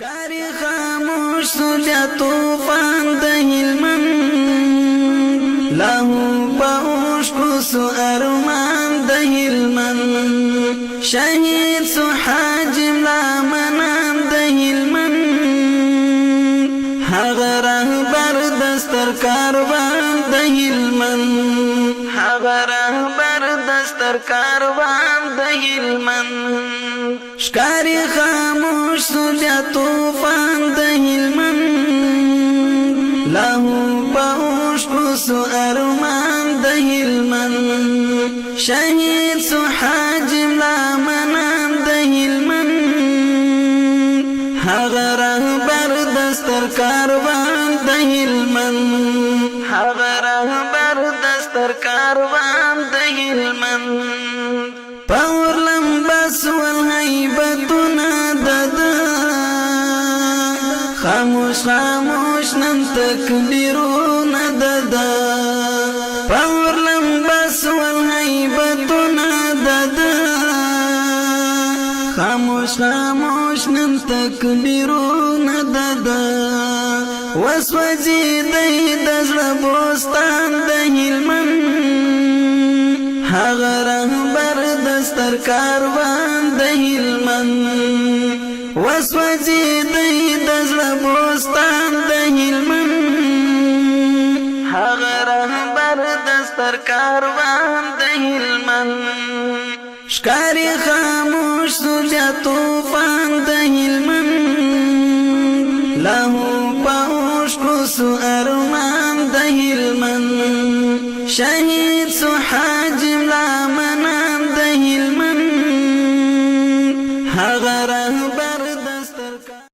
شکاری خاموش سوجا طوفان د هلمند لاهو باوش کو سو ارمان د هلمند شهید سو حاجم لا منام د هلمند هغه رهبر دستر کاروان د هلمند هغه رهبر دستر کاروان د هلمند شکاری خاموش سوجا طوفان د هلمند لاهو باوش کو سو ارمان د هلمند شهید سو حاجم لا منام د هلمند هغه رهبر دستر کاروان د هلمند هغه رهبر دستر کاروان د هلمند پاور لمبس والهیبتنا ددا خاموش خاموش نن تکبیرونه ددا پاور لمبس والهیبتنا ددا خاموش خاموش نن تکبیرونه ددا وسوځي د زړه بوستان د هلمند هغه رهبر دستر کاروان د هلمند وسوځي د زړه بوستان د هلمند هغه رهبر دستر کاروان د هلمند شکاری خاموش سوجا طوفان د هلمند لاهو باوش کو سو ارمان د هلمند شهید